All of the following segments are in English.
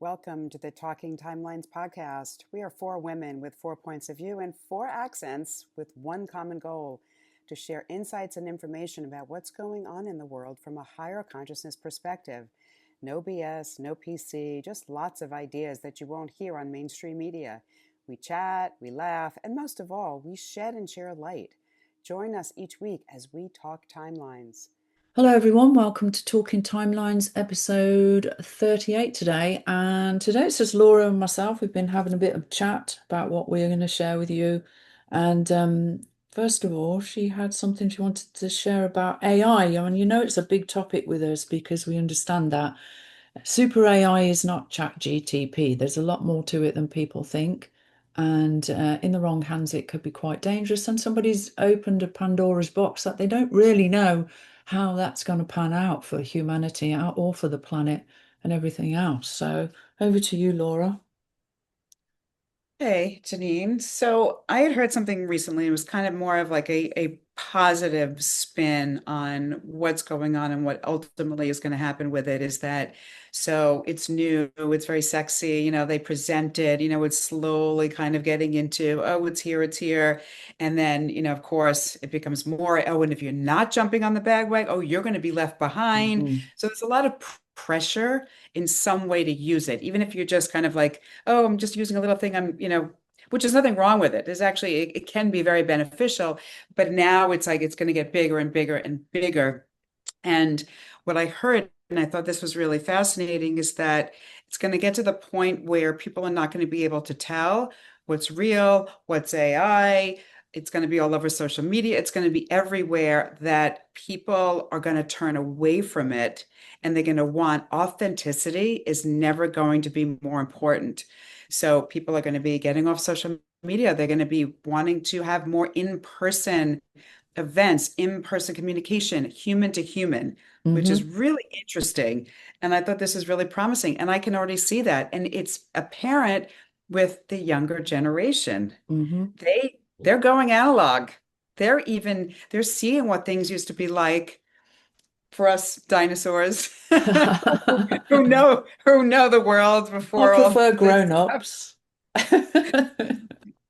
Welcome to the Talking Timelines podcast. We are four women with 4 points of view and four accents with one common goal: to share insights and information about what's going on in the world from a higher consciousness perspective. No BS, no PC, just lots of ideas that you won't hear on mainstream media. We chat, we laugh, and most of all, we shed and share light. Join us each week as we talk timelines. Hello, everyone. Welcome to Talking Timelines, episode 38 today. And today it's just Laura and myself. We've been having a bit of chat about what we're going to share with you. And first of all, she had something she wanted to share about AI. And it's a big topic with us because we understand that super AI is not chat GTP. There's a lot more to it than people think. And in the wrong hands, it could be quite dangerous. And somebody's opened a Pandora's box that they don't really know how that's going to pan out for humanity or for the planet and everything else. So over to you, Laura. Hey, Janine. So I had heard something recently. It was kind of more of like a positive spin on what's going on and what ultimately is going to happen with it is that so it's new, it's very sexy, they present it, it's slowly kind of getting into, oh, it's here, it's here. And then, of course, it becomes more, oh, and if you're not jumping on the bandwagon, oh, you're going to be left behind. Mhm. So there's a lot of pressure in some way to use it, even if you're just kind of like, oh, I'm just using a little thing. Which is nothing wrong with it. There's actually, it can be very beneficial, but now it's like it's going to get bigger and bigger and bigger. And what I heard, and I thought this was really fascinating, is that it's going to get to the point where people are not going to be able to tell what's real, what's AI. It's going to be all over social media. It's going to be everywhere, that people are going to turn away from it and they're going to want authenticity is never going to be more important. So people are going to be getting off social media. They're going to be wanting to have more in-person events, in-person communication, human to human, which is Hmm. really interesting. And I thought this is really promising. And I can already see that. And it's apparent with the younger generation. Hmm. They're going analog. They're seeing what things used to be like for us dinosaurs who know the world I before all prefer this stuff. grown-ups.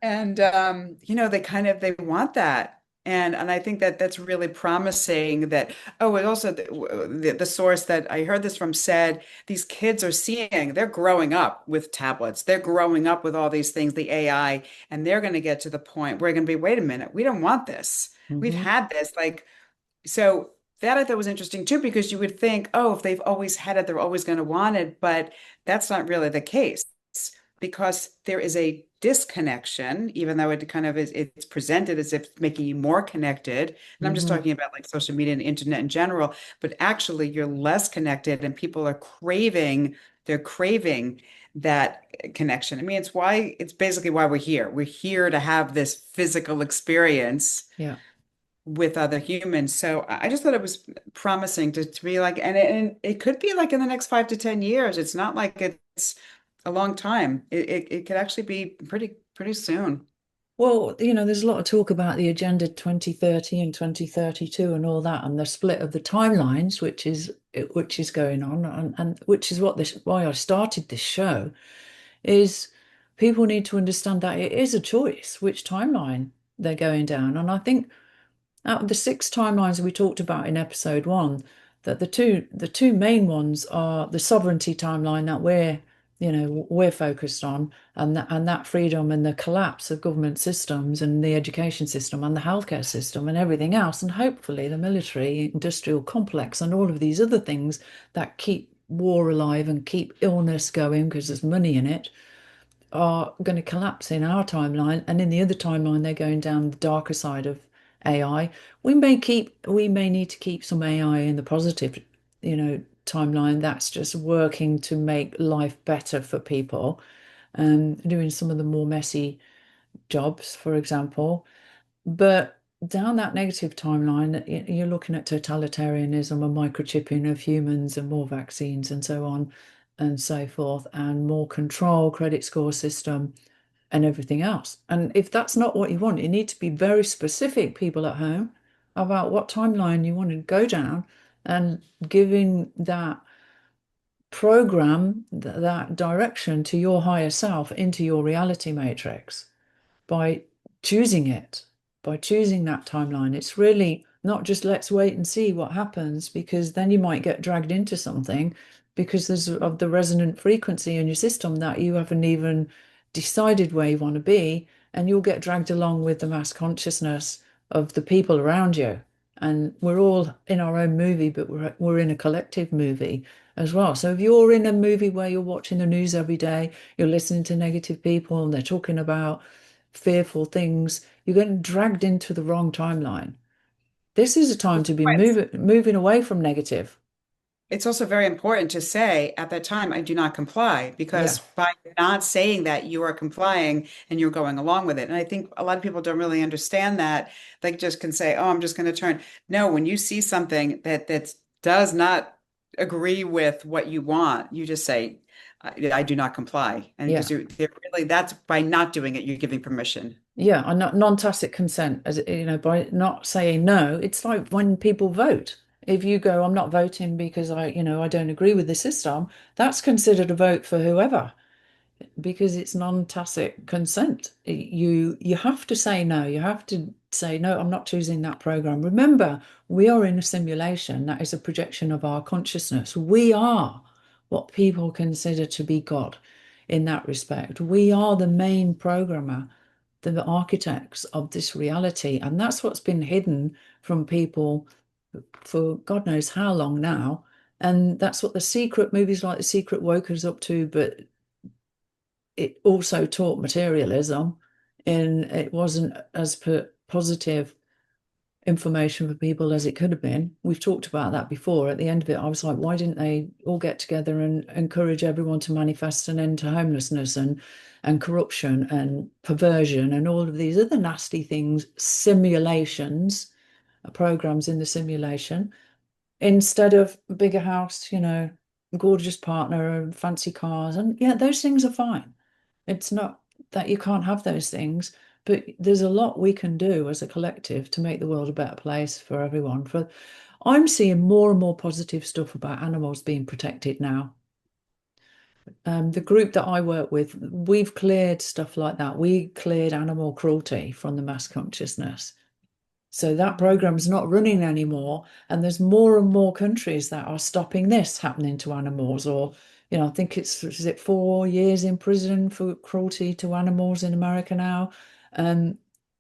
And they want that. And I think that that's really promising that, oh, and also the source that I heard this from said these kids are seeing, they're growing up with tablets, they're growing up with all these things, the AI, and they're going to get to the point where they're going to be, wait a minute, we don't want this. We've Hmm. had this, like, so that I thought was interesting too, because you would think, oh, if they've always had it, they're always going to want it. But that's not really the case, because there is a disconnection, even though it kind of is, it's presented as if making you more connected. And I'm just Hmm. talking about like social media and internet in general, but actually you're less connected and people are they're craving that connection. I mean, it's basically why we're here. We're here to have this physical experience Yeah. with other humans. So I just thought it was promising to be like, and it could be like in the next 5 to 10 years. It's not like it's a long time. It could actually be pretty soon. Well, there's a lot of talk about the Agenda 2030 and 2032 and all that, and the split of the timelines, which is going on, and which is why I started this show, is people need to understand that it is a choice which timeline they're going down. And I think out of the six timelines we talked about in episode one, that the two main ones are the sovereignty timeline that we're focused on, and that freedom and the collapse of government systems and the education system and the healthcare system and everything else, and hopefully the military industrial complex and all of these other things that keep war alive and keep illness going because there's money in it, are going to collapse in our timeline, and in the other timeline they're going down the darker side of AI. We may need to keep some AI in the positive, timeline that's just working to make life better for people, doing some of the more messy jobs, for example. But down that negative timeline, you're looking at totalitarianism and microchipping of humans and more vaccines and so on and so forth, and more control, credit score system, and everything else. And if that's not what you want, you need to be very specific, people at home, about what timeline you want to go down, and giving that program that direction to your higher self into your reality matrix by choosing it, by choosing that timeline. It's really not just let's wait and see what happens, because then you might get dragged into something because there's of the resonant frequency in your system that you haven't even decided where you want to be, and you'll get dragged along with the mass consciousness of the people around you. And we're all in our own movie, but we're in a collective movie as well. So if you're in a movie where you're watching the news every day, you're listening to negative people and they're talking about fearful things, you're getting dragged into the wrong timeline. This is a time to be moving away from negative. It's also very important to say at that time, I do not comply, Yeah, because by not saying that, you are complying and you're going along with it. And I think a lot of people don't really understand that. They just can say, oh, I'm just going to turn. No, when you see something that does not agree with what you want, you just say, I do not comply. And yeah, because they're really, that's by not doing it, you're giving permission. yeah. And non-tacit consent, as you know, by not saying no. It's like when people vote. If you go, I'm not voting because I don't agree with the system, that's considered a vote for whoever, because it's non-tacit consent. You have to say no. You have to say no, I'm not choosing that program. Remember, we are in a simulation that is a projection of our consciousness. We are what people consider to be God in that respect. We are the main programmer, the architects of this reality, and that's what's been hidden from people for God knows how long now. And that's what the secret movies like The Secret woke us up to, but it also taught materialism, and it wasn't as positive information for people as it could have been. We've talked about that before. At the end of it, I was like, why didn't they all get together and encourage everyone to manifest an end to homelessness and corruption and perversion and all of these other nasty things, simulations, programs in the simulation, instead of bigger house, gorgeous partner and fancy cars. And yeah, those things are fine. It's not that you can't have those things, but there's a lot we can do as a collective to make the world a better place for everyone. I'm seeing more and more positive stuff about animals being protected now. The group that I work with, we've cleared stuff like that. We cleared animal cruelty from the mass consciousness. So that program's not running anymore. And there's more and more countries that are stopping this happening to animals. Or, I think is it 4 years in prison for cruelty to animals in America now?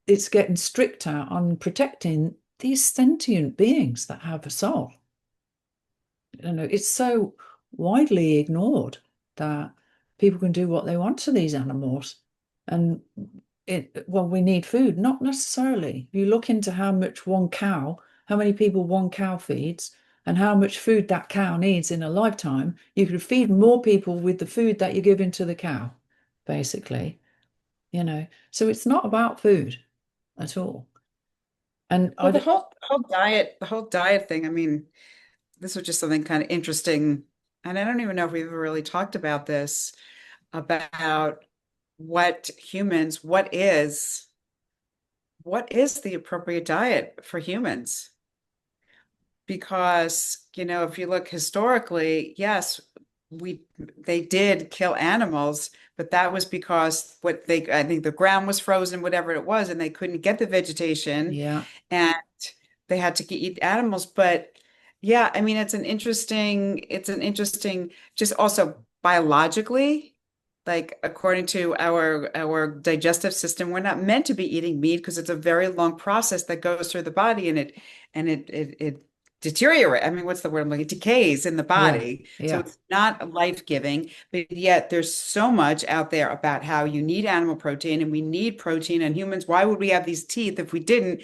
It's getting stricter on protecting these sentient beings that have a soul. It's so widely ignored that people can do what they want to these animals. And well, we need food, not necessarily. If you look into how many people one cow feeds, and how much food that cow needs in a lifetime, you could feed more people with the food that you're giving to the cow, basically. So it's not about food at all. And Well, the whole diet thing, I mean, this was just something kind of interesting. And I don't even know if we've ever really talked about this, about what is the appropriate diet for humans? Because, if you look historically, yes, they did kill animals, but that was because I think the ground was frozen, whatever it was, and they couldn't get the vegetation, yeah, and they had to eat animals. But yeah, I mean, it's an interesting, just also biologically, like according to our digestive system, we're not meant to be eating meat because it's a very long process that goes through the body, and it deteriorate. I mean, what's the word I'm looking? It decays in the yeah, body. So yeah, it's not life-giving, but yet there's so much out there about how you need animal protein and we need protein, and humans, why would we have these teeth if we didn't?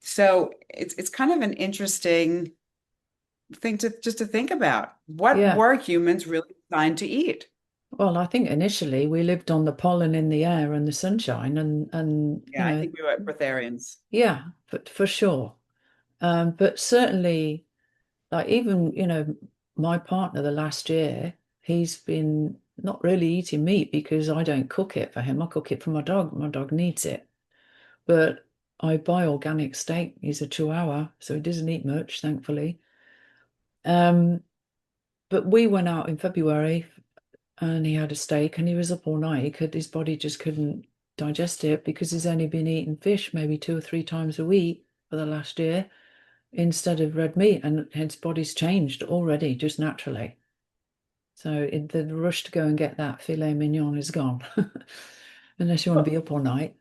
So it's kind of an interesting thing to think about. What yeah. were humans really designed to eat? Well, I think initially we lived on the pollen in the air and the sunshine, and Yeah, I think we were breatharians. yeah, for sure. But certainly, like even my partner the last year, he's been not really eating meat because I don't cook it for him. I cook it for my dog. My dog needs it. But I buy organic steak. He's a Chihuahua, so he doesn't eat much, thankfully. Um, but we went out in February and he had a steak and he was up all night. His body just couldn't digest it because he's only been eating fish maybe 2 or 3 times a week for the last year instead of red meat, and his body's changed already just naturally. So the rush to go and get that filet mignon is gone, unless you want to be up all night.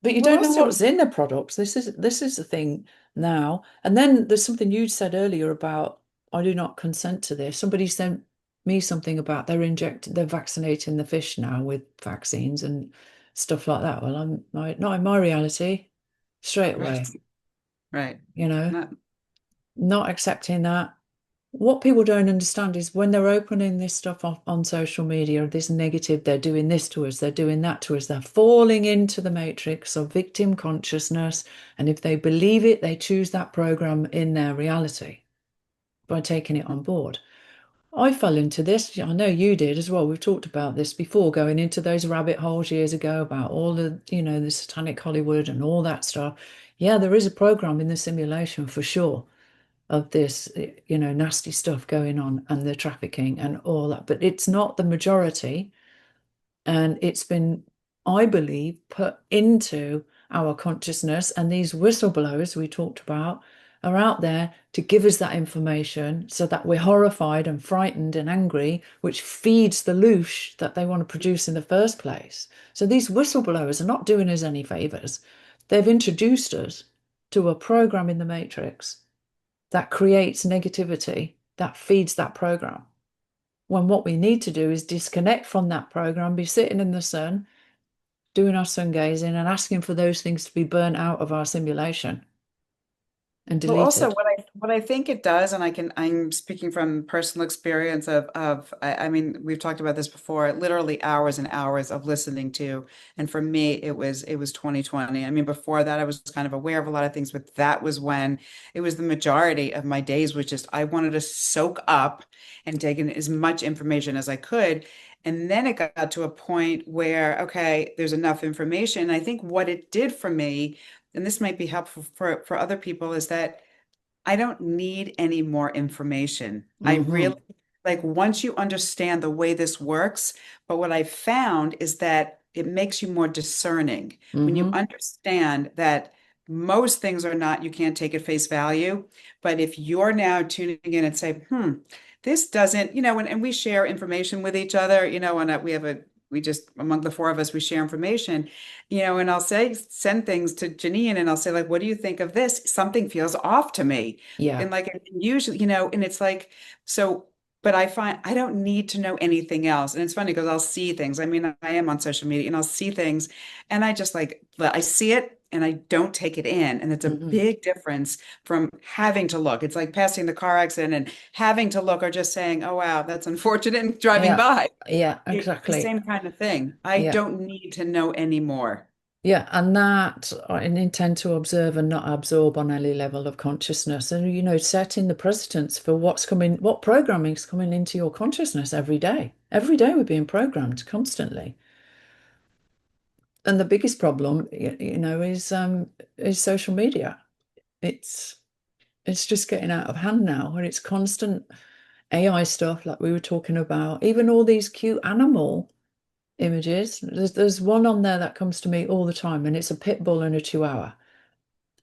But you Well, don't know also, what's in the products. This is the thing now. And then there's something you said earlier about I do not consent to this. Somebody sent me something about they're vaccinating the fish now with vaccines and stuff like that. Well, I'm not in my reality straight right, away, right. you know, Not, not accepting that. What people don't understand is when they're opening this stuff on social media, this negative, they're doing this to us, they're doing that to us, they're falling into the matrix of victim consciousness. And if they believe it, they choose that program in their reality by taking it on board. I fell into this. I know you did as well. We've talked about this before, going into those rabbit holes years ago about all the satanic Hollywood and all that stuff. Yeah, there is a program in the simulation for sure of this, nasty stuff going on and the trafficking and all that. But it's not the majority. And it's been, I believe, put into our consciousness. And these whistleblowers we talked about are out there to give us that information so that we're horrified and frightened and angry, which feeds the loosh that they want to produce in the first place. So these whistleblowers are not doing us any favors. They've introduced us to a program in the matrix that creates negativity that feeds that program. When what we need to do is disconnect from that program, be sitting in the sun, doing our sun gazing and asking for those things to be burnt out of our simulation and well, also deleted. what I think it does, and I'm speaking from personal experience of I mean, we've talked about this before, literally hours and hours of listening to, and for me it was 2020. I mean, before that I was kind of aware of a lot of things, but that was when it was the majority of my days was just I wanted to soak up and take in as much information as I could. And then it got to a point where, okay, there's enough information. And I think what it did for me, and this might be helpful for other people, is that I don't need any more information. I Mm-hmm. really like once you understand the way this works, but what I found is that it makes you more discerning when you Mm-hmm. understand that most things are not, you can't take at face value. But if you're now tuning in and say, this doesn't, and we share information with each other, and we just, among the four of us, we share information, and I'll send things to Janine and I'll say, like, what do you think of this? Something feels off to me. Yeah. And like, usually, and it's like, so, but I find I don't need to know anything else. And it's funny because I'll see things. I mean, I am on social media and I'll see things and I just like, I see it and I don't take it in. And it's a Mm-hmm. big difference from having to look. It's like passing the car accident and having to look or just saying, oh, wow, that's unfortunate and driving Yeah. by. Yeah, It's the exactly. same kind of thing. I Yeah. don't need to know anymore. Yeah, and that I intend to observe and not absorb on any level of consciousness. And, setting the precedents for what's coming, what programming is coming into your consciousness every day. Every day we're being programmed constantly. And the biggest problem, is social media. It's it's just getting out of hand now, and it's constant AI stuff like we were talking about. Even all these cute animal images. There's one on there that comes to me all the time, and it's a pit bull and a chihuahua,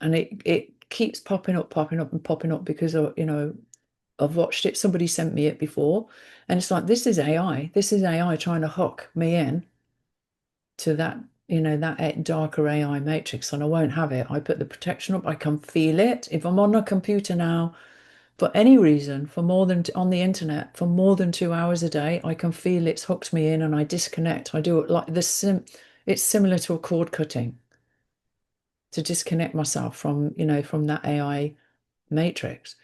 and it keeps popping up and popping up because I've watched it. Somebody sent me it before, and it's like this is AI. This is AI trying to hook me in to that darker AI matrix, and I won't have it. I put the protection up. I can feel it. If I'm on a computer now for any reason, for more than on the internet for more than 2 hours a day, I can feel it's hooked me in, and I disconnect. I do it like this. It's similar to a cord cutting to disconnect myself from that AI matrix.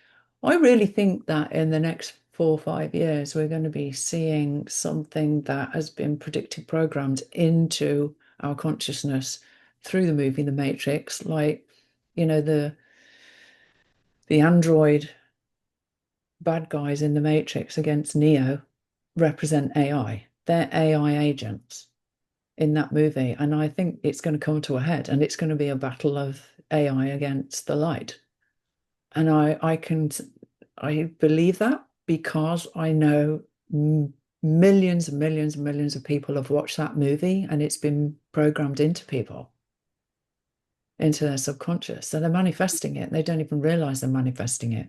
I really think that in the next 4 or 5 years, we're going to be seeing something that has been predicted programmed into our consciousness through the movie The Matrix, like, the android bad guys in The Matrix against Neo represent AI. They're AI agents in that movie. And I think it's going to come to a head and it's going to be a battle of AI against the light. And I believe that. because I know millions and millions and millions of people have watched that movie and it's been programmed into people, into their subconscious. So they're manifesting it. They don't even realize they're manifesting it.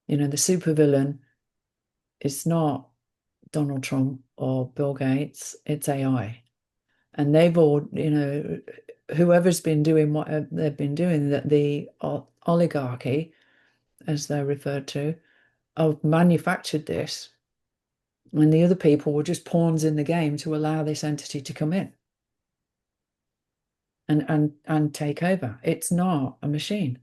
You know, the supervillain is not Donald Trump or Bill Gates, it's AI. And they've all, you know, whoever's been doing what they've been doing, that the oligarchy, as they're referred to, have manufactured this. And the other people were just pawns in the game to allow this entity to come in and take over. It's not a machine.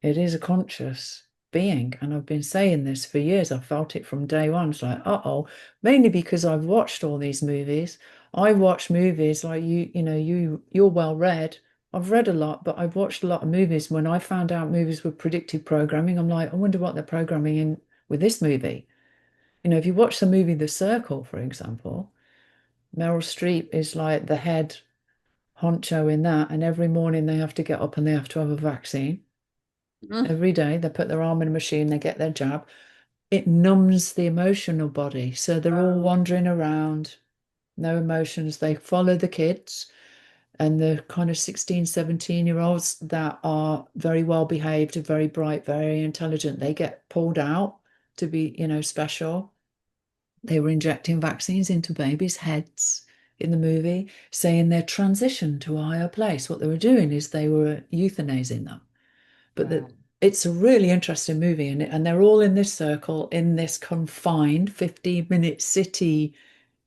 It is a conscious being. And I've been saying this for years. I've felt it from day one. It's like, uh-oh, mainly because I've watched all these movies. I watch movies like you're well read. I've read a lot, but I've watched a lot of movies. When I found out movies were predictive programming, I'm like, I wonder what they're programming in with this movie. You know, if you watch the movie The Circle, for example, Meryl Streep is like the head honcho in that, and every morning they have to get up and they have to have a vaccine. Every day they put their arm in a machine, they get their jab. It numbs the emotional body. So they're all wandering around, no emotions. They follow the kids and the kind of 16, 17-year-olds that are very well behaved, very bright, very intelligent. They get pulled out to be, you know, special. They were injecting vaccines into babies' heads in the movie, saying they're transitioned to a higher place. What they were doing is they were euthanizing them. But it's a really interesting movie, and they're all in this circle, in this confined 15-minute city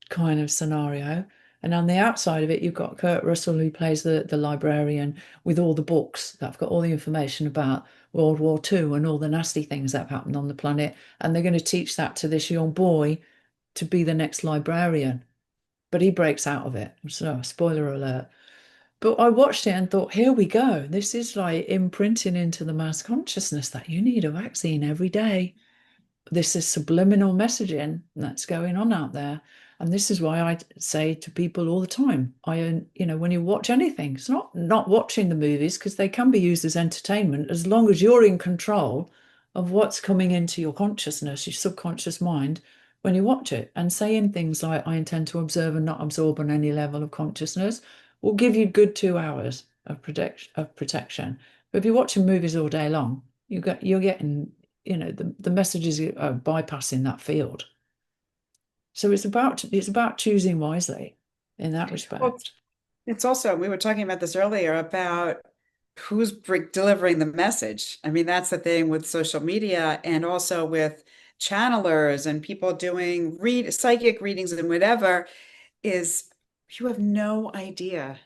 kind of scenario. And on the outside of it, you've got Kurt Russell, who plays the librarian with all the books that have got all the information about World War II and all the nasty things that have happened on the planet. And they're going to teach that to this young boy to be the next librarian. But he breaks out of it. So, spoiler alert. But I watched it and thought, here we go. This is like imprinting into the mass consciousness that you need a vaccine every day. This is subliminal messaging that's going on out there. And this is why I say to people all the time, when you watch anything, it's not watching the movies, because they can be used as entertainment, as long as you're in control of what's coming into your consciousness, your subconscious mind, when you watch it. And saying things like, I intend to observe and not absorb on any level of consciousness, will give you good 2 hours of protection. But if you're watching movies all day long, you're getting, you know, the messages are bypassing that field. So it's about choosing wisely in that respect. Well, it's also, we were talking about this earlier about who's delivering the message. I mean, that's the thing with social media, and also with channelers and people doing psychic readings and whatever, is you have no idea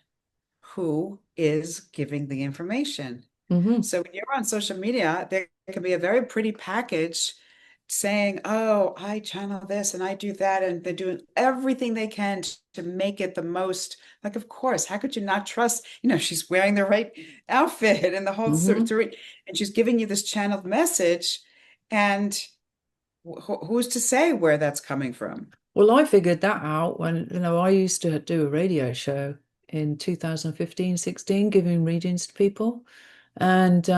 who is giving the information. Mm-hmm. So when you're on social media, there can be a very pretty package saying, oh, I channel this and I do that, and they're doing everything they can to make it the most, like, of course, how could you not trust, she's wearing the right outfit and the whole story, and she's giving you this channeled message, and who's to say where that's coming from? Well, I figured that out when, I used to do a radio show in 2015, 16, giving readings to people. And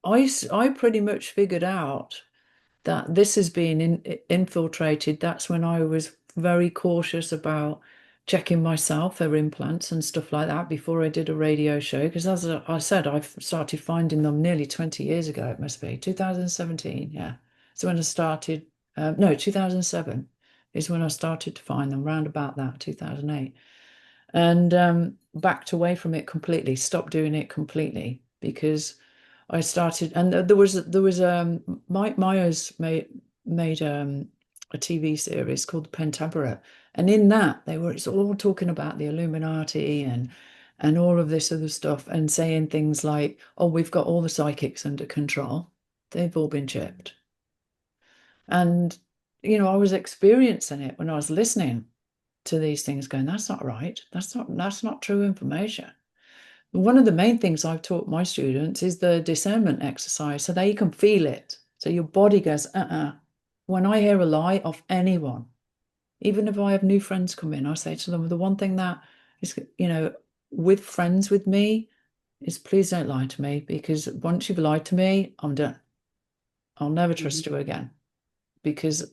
I pretty much figured out that this has been infiltrated. That's when I was very cautious about checking myself for implants and stuff like that before I did a radio show. Because as I said, I started finding them nearly 20 years ago. It must be 2017. Yeah. So when I started, no, 2007 is when I started to find them, round about that, 2008. And backed away from it completely, stopped doing it completely, because I started, and there was Mike Myers made a TV series called The Pentaberet, and in that it's all talking about the Illuminati and all of this other stuff, and saying things like, oh, we've got all the psychics under control, they've all been chipped. And I was experiencing it when I was listening to these things, going, that's not right, that's not true information. One of the main things I've taught my students is the discernment exercise, so they can feel it. So your body goes, When I hear a lie of anyone, even if I have new friends come in, I say to them, the one thing that is, with friends with me, is please don't lie to me, because once you've lied to me, I'm done. I'll never Mhm. trust you again, because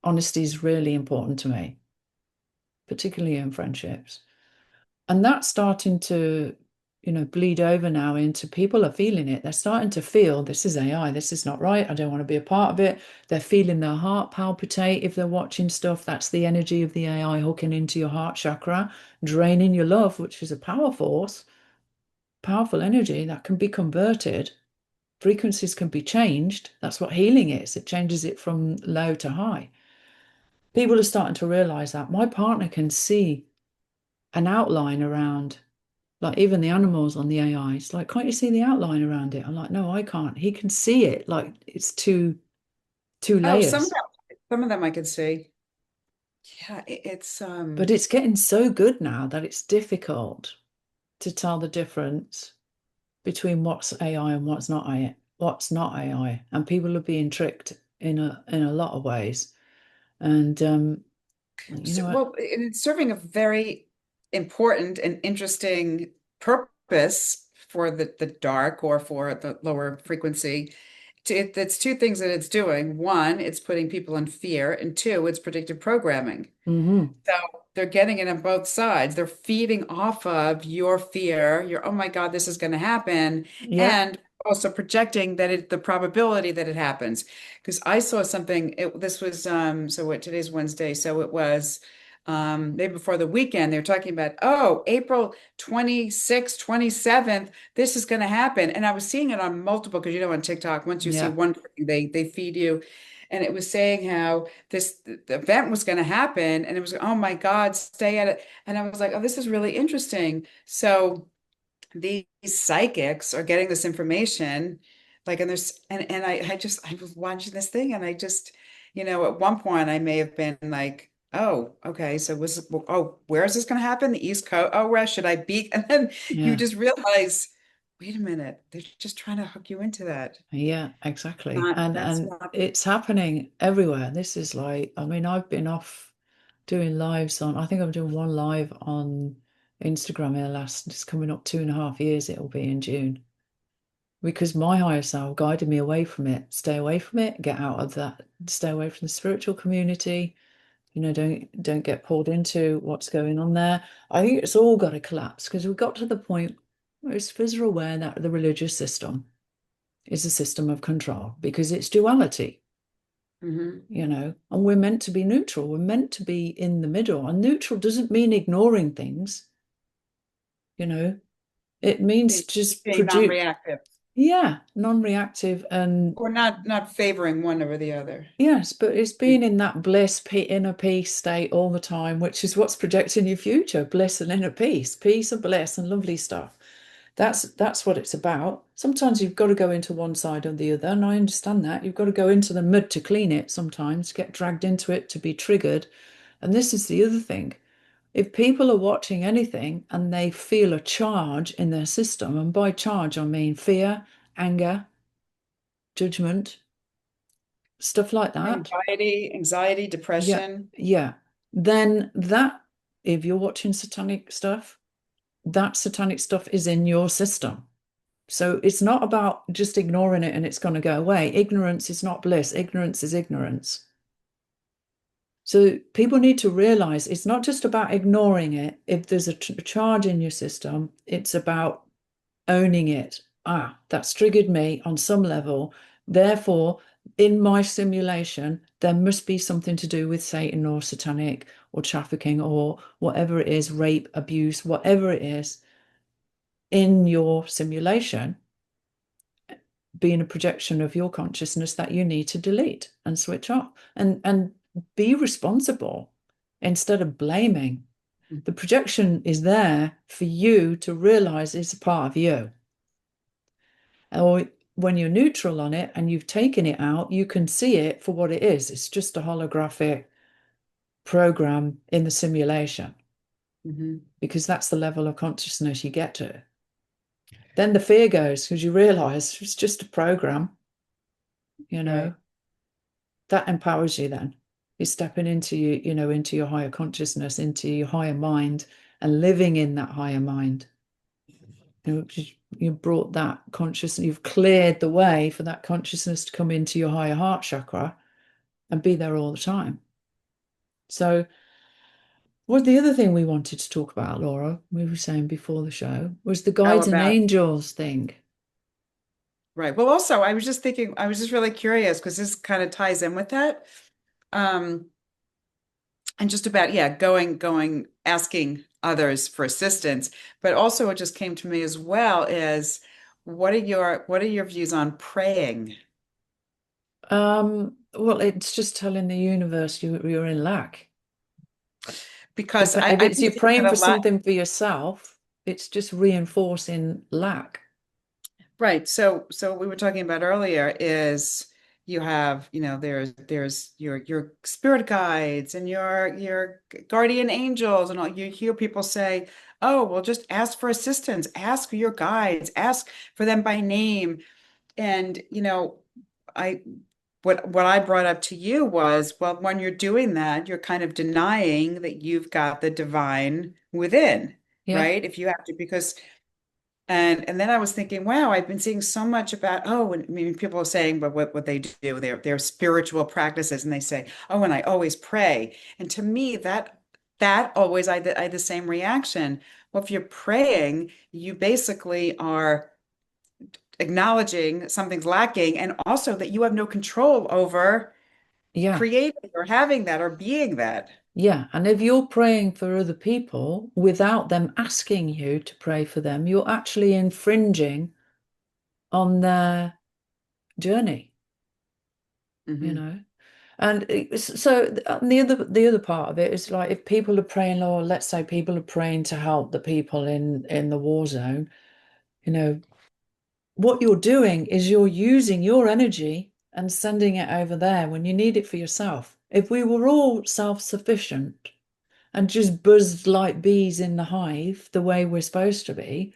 honesty is really important to me, particularly in friendships. And that's starting to, bleed over now into people are feeling it. They're starting to feel this is AI, this is not right. I don't want to be a part of it. They're feeling their heart palpitate if they're watching stuff. That's the energy of the AI hooking into your heart chakra, draining your love, which is a power force, powerful energy that can be converted. Frequencies can be changed. That's what healing is. It changes it from low to high. People are starting to realize that. My partner can see an outline around, like even the animals on the AI. It's like, can't you see the outline around it? I'm like, no, I can't. He can see it. Like it's two Oh, layers. some of them I could see. Yeah, it's But it's getting so good now that it's difficult to tell the difference between what's AI and what's not AI. And people are being tricked in a lot of ways. And you know what? well, it's serving a very important and interesting purpose for the dark or for the lower frequency. It's two things that it's doing. One, it's putting people in fear, and two, it's predictive programming. Hmm. So they're getting it on both sides. They're feeding off of your fear, your, oh my God, this is going to happen, Yeah, and also projecting that the probability that it happens. Because I saw something, this was, so what, today's Wednesday. So it was maybe before the weekend, they were talking about, oh, April 26th, 27th, this is going to happen. And I was seeing it on multiple, because on TikTok, once you see yeah, one thing, they feed you. And it was saying how the event was going to happen, and it was, oh my God, stay at it. And I was like, oh, this is really interesting. So these psychics are getting this information, like, and I was watching this thing, and I just, at one point I may have been like, oh, okay, so where is this going to happen? The East Coast. Oh, where should I be? And then you yeah. just realize, wait a minute, they're just trying to hook you into that. Yeah, exactly. Not, that's And not. it's happening everywhere. This is like, I mean, I've been off doing lives on, I think I'm doing one live on Instagram in the last, it's coming up 2.5 years, it'll be in June. Because my higher self guided me away from it. Stay away from it, get out of that, stay away from the spiritual community. Don't get pulled into what's going on there. I think it's all got to collapse because we got to the point where it's we're aware that the religious system is a system of control because it's duality, Mhm. and we're meant to be neutral. We're meant to be in the middle. And neutral doesn't mean ignoring things, you know, it means just Being produce, non-reactive yeah, non-reactive. And or not favoring one over the other. yes, but it's being in that bliss, inner peace state all the time, which is what's projecting your future, bliss and inner peace and bliss and lovely stuff. That's what it's about. Sometimes you've got to go into one side or the other, and I understand that. You've got to go into the mud to clean it sometimes, get dragged into it to be triggered. And this is the other thing. If people are watching anything and they feel a charge in their system, and by charge I mean fear, anger, judgment, stuff like that. Anxiety, Yeah, depression. yeah. Then that, if you're watching satanic stuff, that satanic stuff is in your system. So it's not about just ignoring it and it's going to go away. Ignorance is not bliss. Ignorance is ignorance. So people need to realize it's not just about ignoring it. If there's a charge in your system, it's about owning it. Ah, that's triggered me on some level. Therefore, in my simulation, there must be something to do with Satan or satanic or trafficking or whatever it is, rape, abuse, whatever it is in your simulation, being a projection of your consciousness that you need to delete and switch off and be responsible instead of blaming. The projection is there for you to realize it's a part of you. Or when you're neutral on it and you've taken it out, you can see it for what it is. It's just a holographic program in the simulation Mhm. because that's the level of consciousness you get to. Then the fear goes because you realize it's just a program, you know, Right. that empowers you then. You're stepping into into your higher consciousness, into your higher mind and living in that higher mind. you brought that consciousness, you've cleared the way for that consciousness to come into your higher heart chakra and be there all the time. So what the other thing we wanted to talk about, Laura, we were saying before the show, was the How guides and about angels thing. right? Well, also, I was just thinking, I was just really curious because this kind of ties in with that. Um, and just about, yeah, asking others for assistance. But also what just came to me as well is what are your views on praying? Well, it's just telling the universe you're in lack. Because If I've it's been you're seeing it praying a for lot. something for yourself, it's just reinforcing lack. Right. So what we were talking about earlier is you have, there's your spirit guides and your guardian angels and all. You hear people say, "Oh, well, just ask for assistance, ask your guides, ask for them by name." And I what I brought up to you was, well, when you're doing that, you're kind of denying that you've got the divine within, Yeah, right? If you have to, because and then I was thinking, wow, I've been seeing so much about, oh, and I mean, people are saying, but what they do, their spiritual practices, and they say, oh, and I always pray. And to me, that always I had the same reaction. Well, if you're praying, you basically are acknowledging something's lacking, and also that you have no control over yeah, creating or having that or being that. yeah. And if you're praying for other people without them asking you to pray for them, you're actually infringing on their journey, you Hmm. know. And so the other part of it is like if people are praying, or let's say people are praying to help the people in the war zone, you know, what you're doing is you're using your energy and sending it over there when you need it for yourself. If we were all self-sufficient and just buzzed like bees in the hive the way we're supposed to be,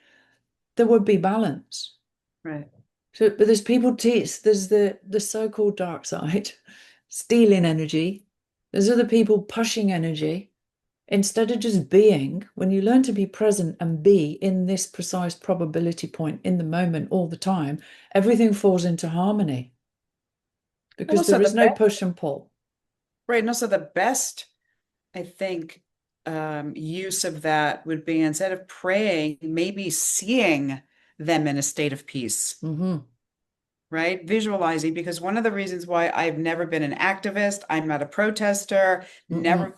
there would be balance. Right. So, but there's people teach, there's the so-called dark side, stealing energy. There's other people pushing energy. Instead of just being, when you learn to be present and be in this precise probability point in the moment all the time, everything falls into harmony Well, because also there the is no best, push and pull. right, and also the best, I think, use of that would be instead of praying, maybe seeing them in a state of peace, Hmm. right? Visualizing, because one of the reasons why I've never been an activist, I'm not a protester, Mm-mm. never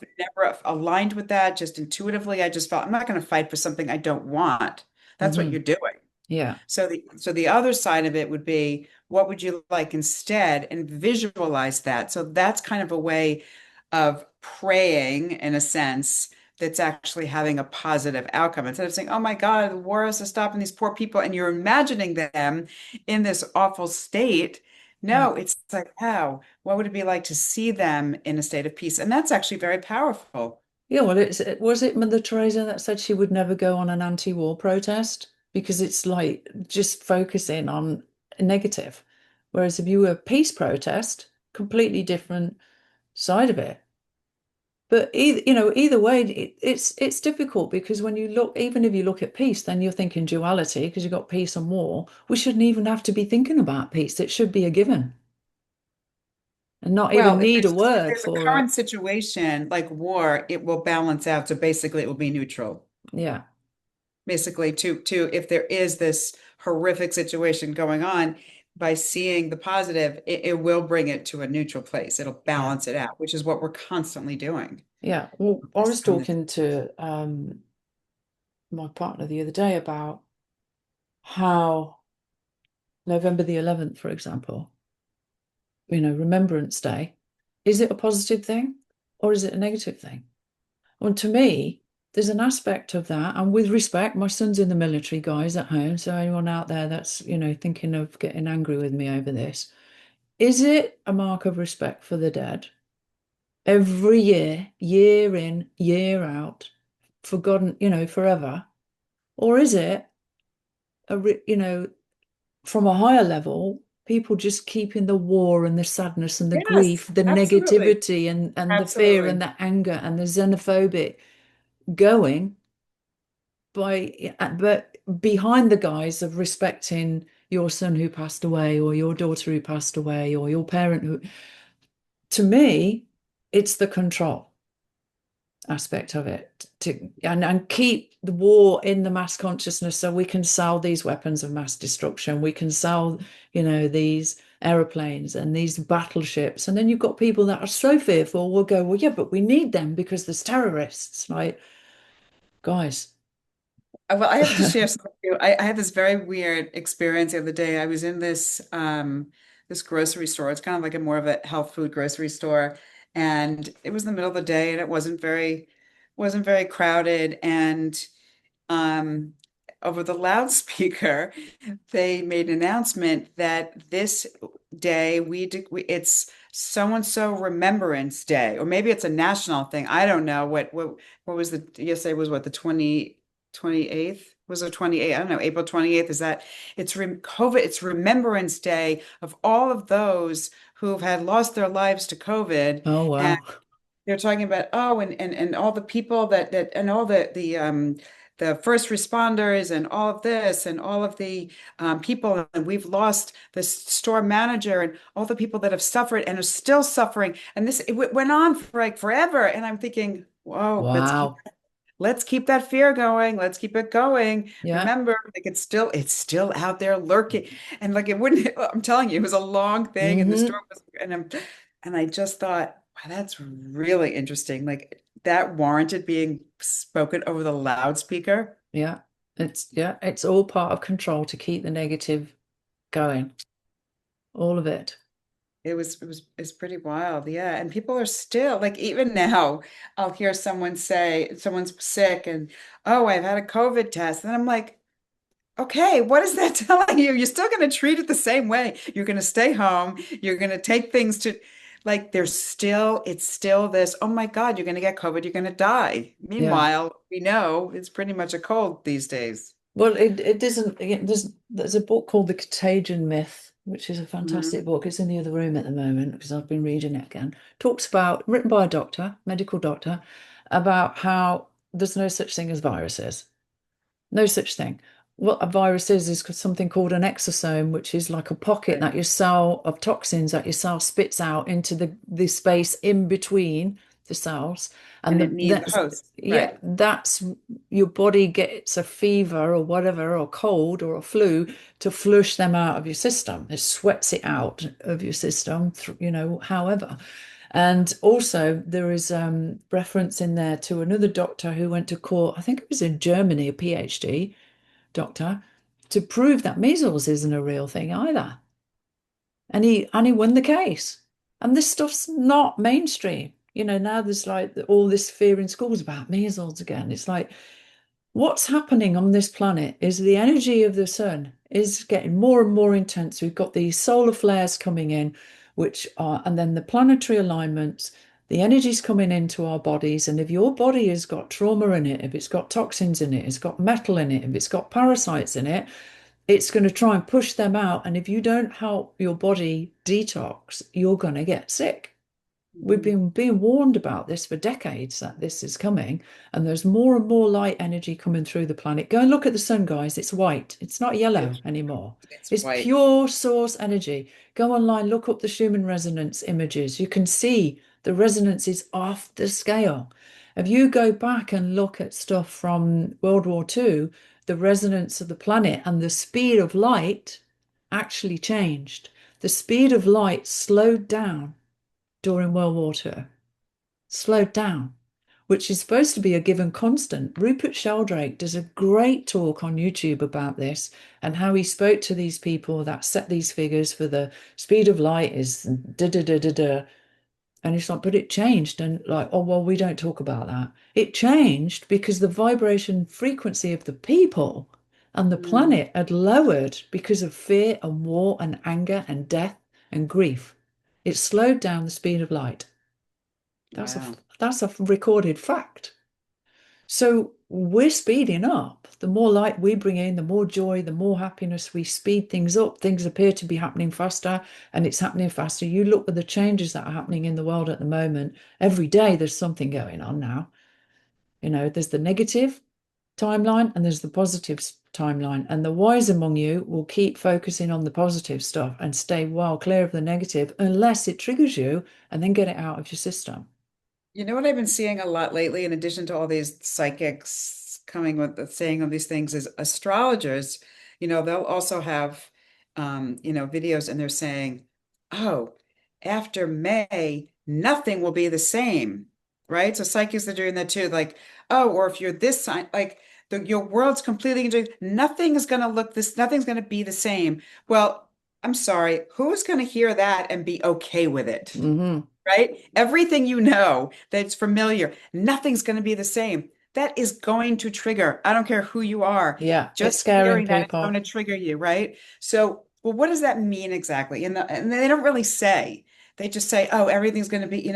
aligned with that, just intuitively, I just felt I'm not going to fight for something I don't want. That's what Hmm. you're doing. Yeah. So the other side of it would be, what would you like instead? And visualize that. So that's kind of a way of praying in a sense that's actually having a positive outcome. Instead of saying, oh my God, the war has to stop and these poor people, and you're imagining them in this awful state. Yeah. No, it's like, wow, what would it be like to see them in a state of peace? And that's actually very powerful. Yeah, well, was it Mother Teresa that said she would never go on an anti-war protest because it's like just focusing on negative. Whereas if you were a peace protest, completely different side of it. But either way, it's difficult because when you look, even if you look at peace, then you're thinking duality because you've got peace and war. We shouldn't even have to be thinking about peace. It should be a given and not even Well, need a if word there's a for it. current situation like war, it will balance out. So basically, it will be neutral. Yeah, Basically, to if there is this horrific situation going on, by seeing the positive, it will bring it to a neutral place. It'll yeah, balance it out, which is what we're constantly doing. yeah. Well, I This was kind of talking to my partner the other day about how November the 11th, for example, Remembrance Day, is it a positive thing or is it a negative thing? Well, to me, there's an aspect of that, and with respect, my son's in the military, guys at home. So anyone out there that's, thinking of getting angry with me over this, is it a mark of respect for the dead? Every year, year in, year out, forgotten, forever? Or is it from a higher level, people just keeping the war and the sadness and the grief, yes, the absolutely, negativity and the fear and absolutely. the anger and the xenophobic going? but behind the guise of respecting your son who passed away or your daughter who passed away or your parent who, to me, it's the control aspect of it and keep the war in the mass consciousness so we can sell these weapons of mass destruction. We can sell, these aeroplanes and these battleships. And then you've got people that are so fearful will go, well, yeah, but we need them because there's terrorists. Like, guys. Well, I have to share something with you. I had this very weird experience the other day. I was in this grocery store. It's kind of like a more of a health food grocery store, and it was in the middle of the day, and it wasn't very crowded. And um, over the loudspeaker, they made an announcement that this day it's so and so Remembrance Day, or maybe it's a national thing. I don't know what was the yesterday was what the 28th was the 28th. I don't know, April 28th. Is that it's Remembrance Day of all of those who've had lost their lives to COVID. Oh, And wow. they're talking about, oh, and all the people that and all the first responders and all of this and all of the people, and we've lost the store manager and all the people that have suffered and are still suffering. And went on for like forever. And I'm thinking, whoa, Wow. let's keep that fear going. Let's keep it going. Yeah. Remember, like it's still out there lurking. And like it wouldn't, I'm telling you, it was a long thing and the Hmm. storm was, and I just thought, wow, that's really interesting. Like that warranted being spoken over the loudspeaker. Yeah. It's all part of control to keep the negative going. All of it. It's pretty wild. Yeah. And people are still like, even now, I'll hear someone say someone's sick and, oh, I've had a COVID test. And I'm like, okay, what is that telling you? You're still going to treat it the same way. You're going to stay home. You're going to take things to, like, it's still this, oh my God, you're going to get COVID, you're going to die. Yeah. Meanwhile, we know it's pretty much a cold these days. Well, it doesn't. There's a book called The Contagion Myth, which is a Mhm. fantastic book. It's in the other room at the moment because I've been reading it again. Talks about, written by a doctor, medical doctor, about how there's no such thing as viruses. No such thing. What a virus is something called an exosome, which is like a pocket Right. that your cell of toxins that your cell spits out into the space in between the cells. And And it needs a host. Right. that's your body gets a fever or whatever, or cold or a flu to flush them out of your system. It sweats it out of your system, however. And also, there is reference in there to another doctor who went to court, I think it was in Germany, a PhD doctor, to prove that measles isn't a real thing either. And he won the case. And this stuff's not mainstream. Now there's like all this fear in schools about measles again. It's like, what's happening on this planet is the energy of the sun is getting more and more intense. We've got these solar flares coming in, and then the planetary alignments, the energy's coming into our bodies. And if your body has got trauma in it, if it's got toxins in it, it's got metal in it, if it's got parasites in it, it's going to try and push them out. And if you don't help your body detox, you're going to get sick. We've Mhm. been being warned about this for decades that this is coming, and there's more and more light energy coming through the planet. Go and look at the sun, guys. It's white. It's not yellow It's, anymore. it's It's white. pure source energy. Go online, look up the Schumann resonance images. You can see the resonance is off the scale. If you go back and look at stuff from World War II, the resonance of the planet and the speed of light actually changed. The speed of light slowed down during World War II, slowed down, which is supposed to be a given constant. Rupert Sheldrake does a great talk on YouTube about this and how he spoke to these people that set these figures for the speed of light is da da da da da. And it's like, but it changed. And like, oh, well, we don't talk about that. It changed because the vibration frequency of the people and the Mm. planet had lowered because of fear and war and anger and death and grief. It slowed down the speed of light. That's a Wow. that's a recorded fact. So we're speeding up. The more light we bring in, the more joy, the more happiness, we speed things up. Things appear to be happening faster, and it's happening faster. You look at the changes that are happening in the world at the moment. Every day there's something going on now. There's the negative, timeline and there's the positive timeline. And the wise among you will keep focusing on the positive stuff and stay well clear of the negative unless it triggers you, and then get it out of your system. You know what I've been seeing a lot lately, in addition to all these psychics coming with the saying of these things, is astrologers, they'll also have, videos, and they're saying, oh, after May, nothing will be the same, right? So psychics are doing that too. Like, oh, or if you're this sign, like your world's completely, nothing's going to nothing's going to be the same. Well, I'm sorry, who's going to hear that and be okay with it? Mm-hmm. Right? Everything that's familiar, nothing's going to be the same. That is going to trigger. I don't care who you are. Yeah, it's Just scaring hearing that is going people. to trigger you, right? So, well, what does that mean exactly? And they don't really say. They just say, oh, everything's going to be,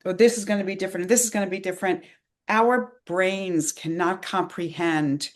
or this is going to be different, and this is going to be different. Our brains cannot comprehend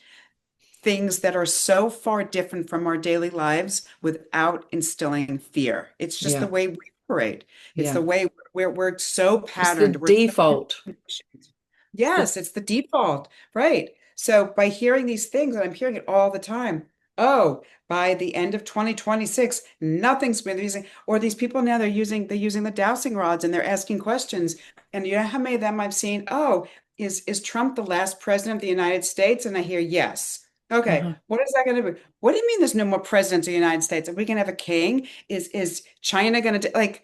things that are so far different from our daily lives without instilling fear. It's just the Yeah, way we operate. It's the yeah. way we're so It's the patterned. We're so default. conditioned. The, Yes, it's the default, right? So by hearing these things, and I'm hearing it all the time, oh, by the end of 2026, nothing's been using, or these people now they're using the dowsing rods and they're asking questions. And you know how many of them I've seen? Oh, is Trump the last president of the United States? And I hear yes. Okay, uh-huh. what is that going to be? What do you mean there's no more presidents of the United States? Are we going to have a king? Is China going to like?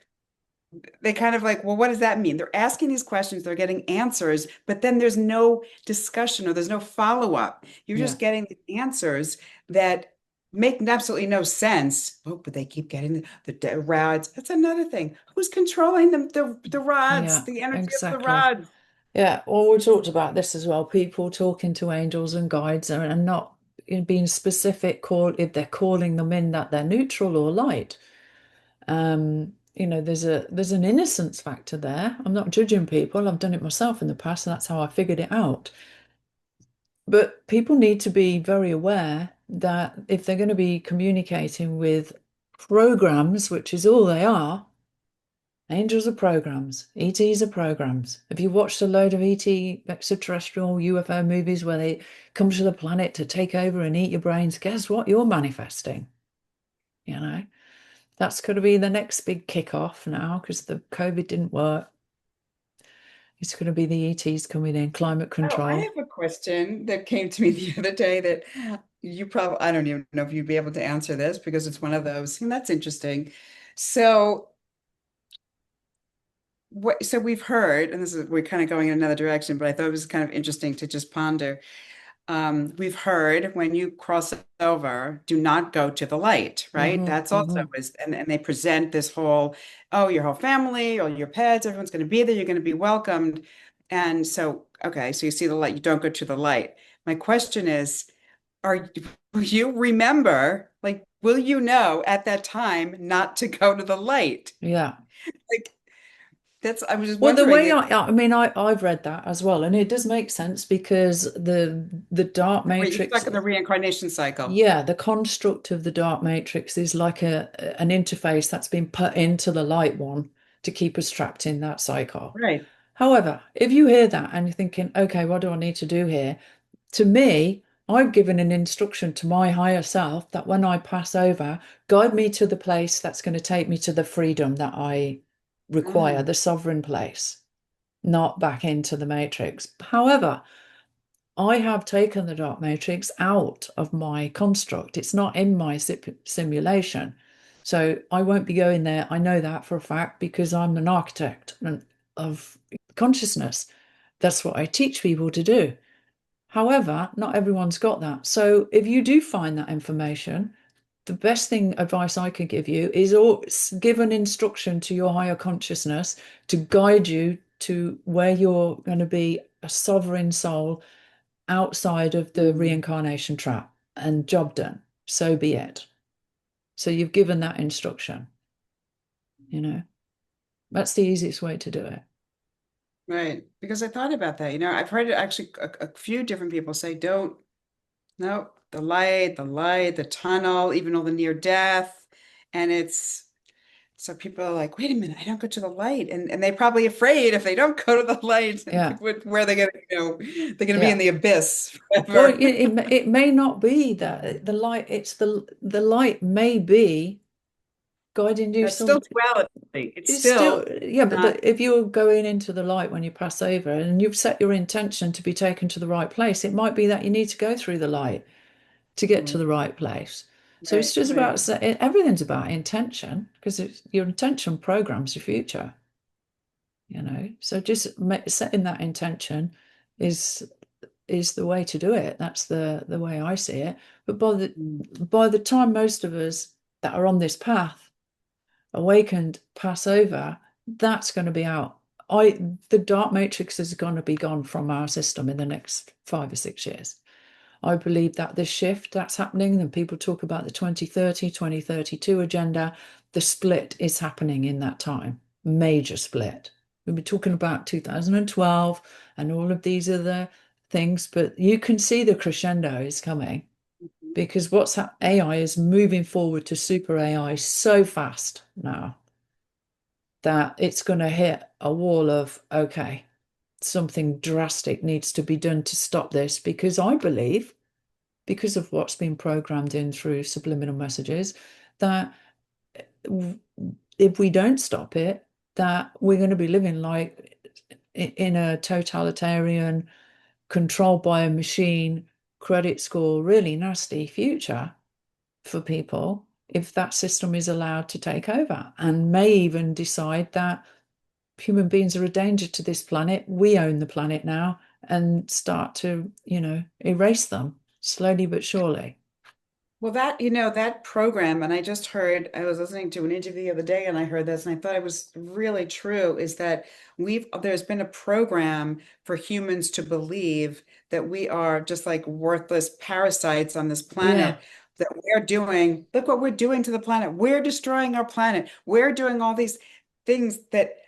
They kind of like, well, what does that mean? They're asking these questions, they're getting answers, but then there's no discussion or there's no follow-up. You're Yeah, just getting the answers that make absolutely no sense. Oh, but they keep getting the rods. That's another thing. Who's controlling them? The rods, yeah, the energy of the exactly. rods. Yeah, well, we talked about this as well. People talking to angels and guides and not being specific, if they're calling them in that they're neutral or light. There's an innocence factor there. I'm not judging people. I've done it myself in the past, and that's how I figured it out. But people need to be very aware that if they're going to be communicating with programs, which is all they are, angels are programs, ETs are programs. Have you watched a load of ET extraterrestrial UFO movies where they come to the planet to take over and eat your brains? Guess what? You're manifesting. You know, that's going to be the next big kickoff now because the COVID didn't work. It's going to be the ETs coming in, climate Oh, I control. have a question that came to me the other day that I don't even know if you'd be able to answer this because it's one of those, and that's interesting. So, so we've heard, and we're kind of going in another direction, but I thought it was kind of interesting to just ponder. We've heard when you cross over, do not go to the light, right? Hmm. That's also Hmm. and they present this whole, oh, your whole family or your pets, everyone's going to be there, you're going to be welcomed. And so, okay, so you see the light, you don't go to the light. My question is, are will you remember, like, will you know at that time not to go to the light? Yeah. Like, I was just Well, the wondering way if I've read that as well, and it does make sense because the dark you're matrix, stuck in the reincarnation cycle. yeah, the construct of the dark matrix is like an interface that's been put into the light one to keep us trapped in that cycle. Right. However, if you hear that and you're thinking, okay, what do I need to do here? To me, I've given an instruction to my higher self that when I pass over, guide me to the place that's going to take me to the freedom that I require, Mm, the sovereign place, not back into the matrix. However, I have taken the dark matrix out of my construct. It's not in my simulation. So I won't be going there. I know that for a fact because I'm an architect of consciousness. That's what I teach people to do. However, not everyone's got that. So if you do find that information, the best advice I could give you is give an instruction to your higher consciousness to guide you to where you're going to be a sovereign soul outside of the mm. reincarnation trap, and job done. So be it. So you've given that instruction, you know. That's the easiest way to do it. Right. Because I thought about that. I've heard it actually a few different people say, don't, no, the light, the tunnel, even all the near death. And it's So people are like, wait a minute, I don't go to the light. And they're probably afraid if they don't go to the light, Yeah. where they're gonna, they're gonna be in Yeah. the abyss Well, forever. it may not be that the light, it's the light may be guiding you That's still some. duality. It's It's still, still yeah, but not if you're going into the light when you pass over and you've set your intention to be taken to the right place, it might be that you need to go through the light to get to mm, the right place. So it's right, just right. about everything's about intention because your intention programs your future, you know. So just setting that intention is is the way to do it. That's the way I see it. But Mm, by the time most of us that are on this path awakened pass over, that's going to be out. The dark matrix is going to be gone from our system in the next 5 or 6 years. I believe that this shift that's happening, and people talk about the 2030, 2032 agenda, the split is happening in that time, major split. We'll be talking about 2012 and all of these other things, but you can see the crescendo is coming mhm. because AI is moving forward to super AI so fast now that it's going to hit a wall of, okay, something drastic needs to be done to stop this because I believe, because of what's been programmed in through subliminal messages, that if we don't stop it, that we're going to be living like in a totalitarian, controlled by a machine, credit score, really nasty future for people if that system is allowed to take over and may even decide that human beings are a danger to this planet. We own the planet now and start to, erase them slowly but surely. Well, that program, and I was listening to an interview the other day and I heard this and I thought it was really true, is that there's been a program for humans to believe that we are just like worthless parasites on this Yeah. planet, that look what we're doing to the planet. We're destroying our planet. We're doing all these things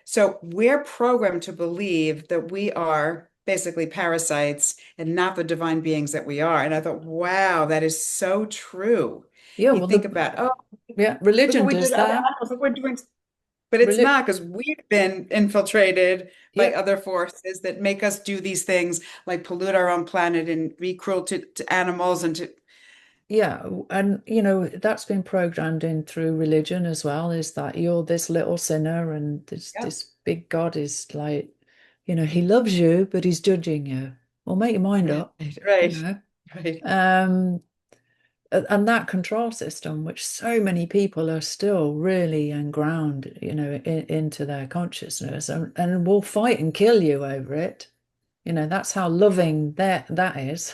so we're programmed to believe that we are basically parasites and not the divine beings that we are. And I thought, wow, that is so true. Yeah. You Well, think about, oh, yeah, look what religion we did does to other that. animals, look what we're doing. But it's Reli- not because we've been infiltrated by yeah. other forces that make us do these things like pollute our own planet and be cruel to animals and to, Yeah. And, that's been programmed in through religion as well, is that you're this little sinner and yeah, this big God is like, he loves you, but he's judging you. Well, make your mind right, up, you right, know. right. Um, and that control system, which so many people are still really enground, into their consciousness and will fight and kill you over it. That's how loving that is.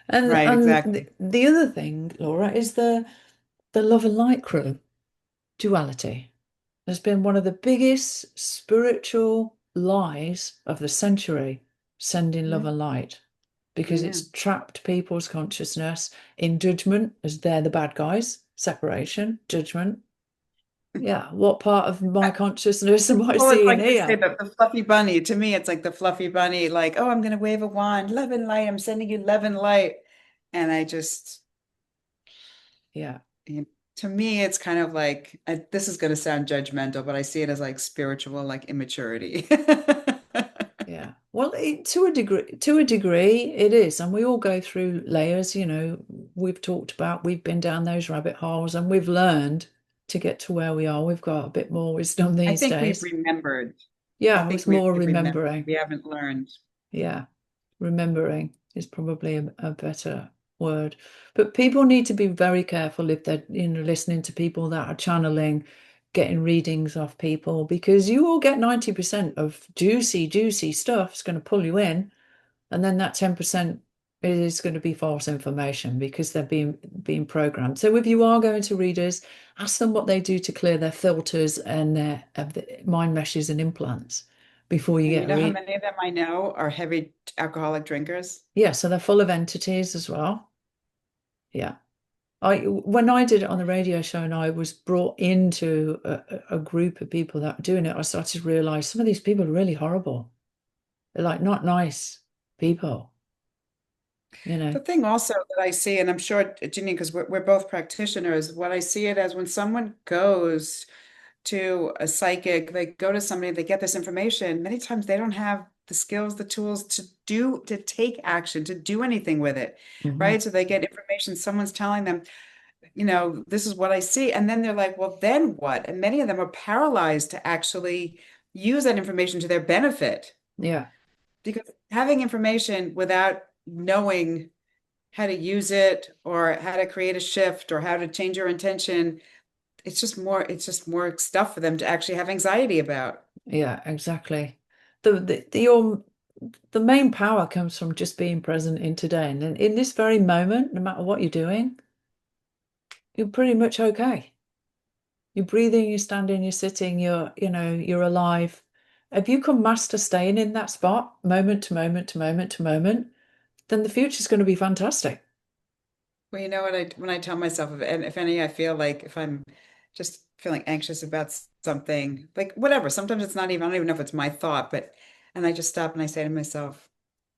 And Right, exactly. the other thing, Laura, is the love and light crew duality. Has been one of the biggest spiritual lies of the century, sending love Yeah, and light, I because know. it's trapped people's consciousness in judgment as they're the bad guys, separation, judgment. Yeah, what part of my consciousness am I Well, it's seeing like they say here? that the fluffy bunny. To me, it's like the fluffy bunny, like, oh, I'm going to wave a wand, love and light. I'm sending you love and light. And I just, Yeah, to me, it's kind of like, this is going to sound judgmental, but I see it as like spiritual, like immaturity. yeah. Well, to a degree, it is, and we all go through layers. We've talked about, we've been down those rabbit holes, and we've learned to get to where we are. We've got a bit more wisdom I these think we've days. remembered. I Yeah, it think was more we've remembered. remembering. We haven't learned. Yeah, remembering is probably a better word. But people need to be very careful if they're, listening to people that are channeling, getting readings off people, because you will get 90% of juicy, juicy stuff. It's going to pull you in. And then that 10% is going to be false information because they're being programmed. So if you are going to readers, ask them what they do to clear their filters and their mind meshes and implants before you And you get know how read. many of them I know are heavy alcoholic drinkers? Yeah, so they're full of entities as well. Yeah. When I did it on the radio show and I was brought into a group of people that were doing it, I started to realize some of these people are really horrible. They're like not nice people. you know. The thing also that I see, and I'm sure, Janine, because we're both practitioners, what I see it as when someone goes to a psychic, they go to somebody, they get this information, many times they don't have the skills, the tools to take action, to do anything with it, Mhm. right? So they get information, someone's telling them, this is what I see. And then they're like, well, then what? And many of them are paralyzed to actually use that information to their benefit. Yeah, Because having information without knowing how to use it or how to create a shift or how to change your intention, it's just more stuff for them to actually have anxiety about. yeah, exactly. The main power comes from just being present in today. And in this very moment, no matter what you're doing, you're pretty much okay. You're breathing, you're standing, you're sitting, you're alive. If you can master staying in that spot, moment to moment to moment to moment, then the future's going to be fantastic. Well, you know what when I tell myself, if any, I feel like if I'm just feeling anxious about something, like whatever, sometimes it's not even, I don't even know if it's my thought, and I just stop and I say to myself,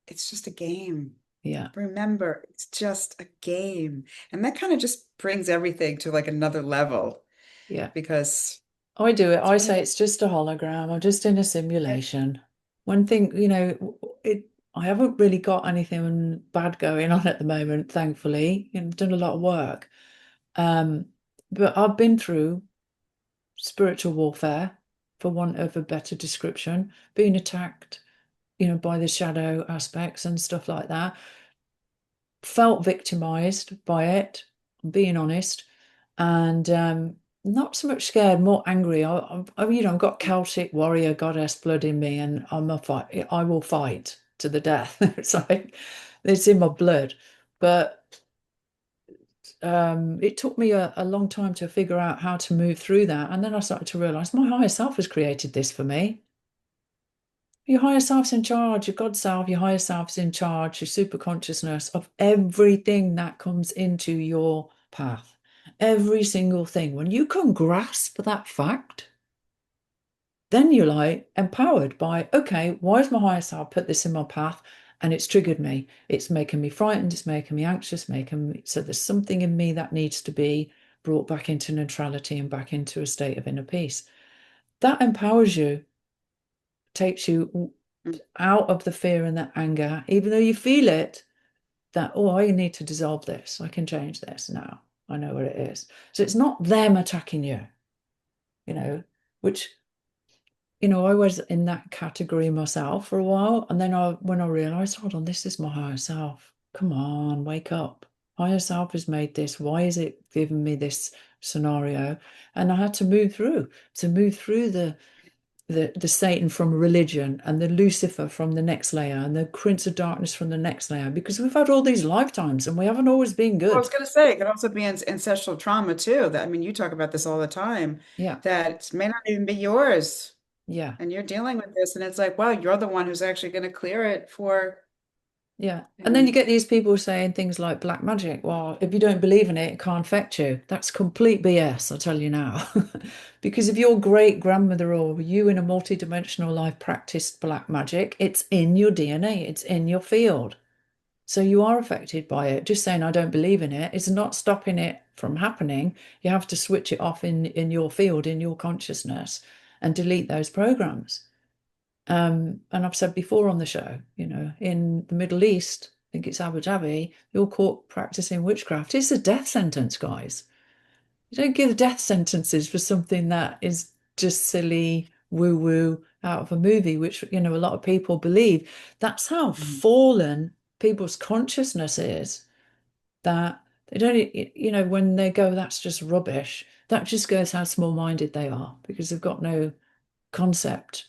it's just a game. Yeah, Remember, it's just a game. And that kind of just brings everything to like another level yeah. because I do it. it's I one of say the, it's just a hologram. I'm just in a simulation. One thing, I haven't really got anything bad going on at the moment, thankfully. I've done a lot of work. Um, but I've been through spiritual warfare, for want of a better description, being attacked, by the shadow aspects and stuff like that. Felt victimized by it, being honest, and not so much scared, more angry. I've got Celtic warrior goddess blood in me, and I'm a fight. I will fight to the death. It's like it's in my blood. But it took me a long time to figure out how to move through that, and then I started to realize my higher self has created this for me. Your higher self's in charge, your God self, your higher self's in charge, your super consciousness of everything that comes into your path. Every single thing. When you can grasp that fact, then you're like empowered by, okay, why has my higher self put this in my path? And it's triggered me. It's making me frightened, it's making me anxious, making me so there's something in me that needs to be brought back into neutrality and back into a state of inner peace. That empowers you, takes you out of the fear and the anger, even though you feel it, that, oh, I need to dissolve this. I can change this now. I know what it is. So it's not them attacking you, you know, which, I was in that category myself for a while. And then when I realized, hold on, this is my higher self. Come on, wake up. Higher self has made this. Why is it giving me this scenario? And I had to move through the Satan from religion and the Lucifer from the next layer and the Prince of Darkness from the next layer, because we've had all these lifetimes and we haven't always been well, I was good. going to say, it could also be ancestral trauma too. That, I mean, you talk about this all the time, Yeah, that may not even be yours. yeah, And you're dealing with this, and it's like, well, you're the one who's actually going to clear it for, yeah. you And then you know, get these people saying things like black magic. Well, if you don't believe in it, it can't affect you. That's complete BS, I tell you now. Because if your great grandmother or you in a multi-dimensional life practiced black magic, it's in your DNA, it's in your field. So you are affected by it. Just saying I don't believe in it is not stopping it from happening. You have to switch it off in your field, in your consciousness, and delete those programs. And I've said before on the show, in the Middle East, I think it's Abu Dhabi, you're caught practicing witchcraft. It's a death sentence, guys. You don't give death sentences for something that is just silly woo-woo out of a movie, which, a lot of people believe. That's how Mhm. fallen people's consciousness is, that they don't, when they go, that's just rubbish. That just goes how small-minded they are, because they've got no concept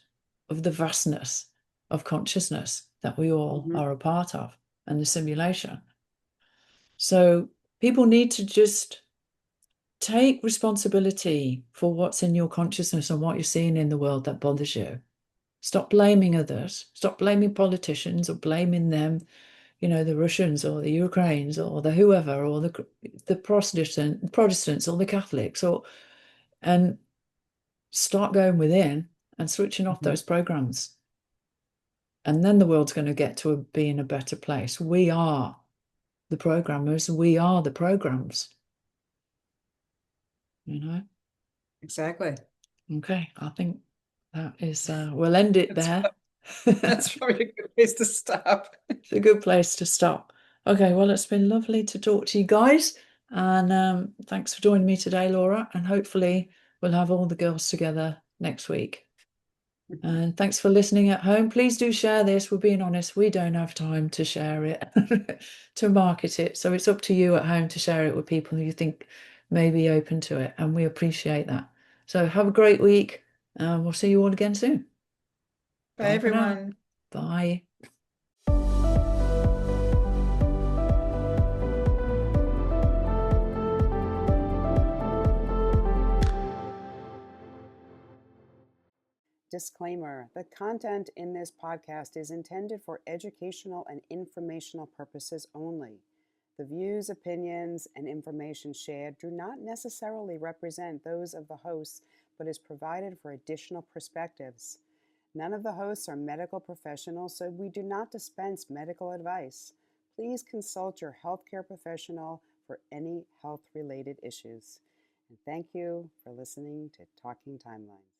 of the vastness of consciousness that we all Mhm. are a part of and the simulation. So people need to just take responsibility for what's in your consciousness and what you're seeing in the world that bothers you. Stop blaming others. Stop blaming politicians or blaming them, the Russians or the Ukrainians or the whoever or the Protestants or the Catholics, and start going within and switching off Mhm. those programs. And then the world's going to get to being a better place. We are. the programmers, we are the programs. You know? Exactly. Okay, I think that is, we'll end it there. That's probably a good place to stop. It's a good place to stop. Okay, well, it's been lovely to talk to you guys. And thanks for joining me today, Laura. And hopefully we'll have all the girls together next week. And thanks for listening at home. Please do share this. We're being honest, we don't have time to share it, to market it. So it's up to you at home to share it with people who you think may be open to it. And we appreciate that. So have a great week. We'll see you all again soon. Bye, For now. everyone. Bye. Disclaimer: the content in this podcast is intended for educational and informational purposes only. The views, opinions, and information shared do not necessarily represent those of the hosts, but is provided for additional perspectives. None of the hosts are medical professionals, so we do not dispense medical advice. Please consult your healthcare professional for any health-related issues. And thank you for listening to Talking Timelines.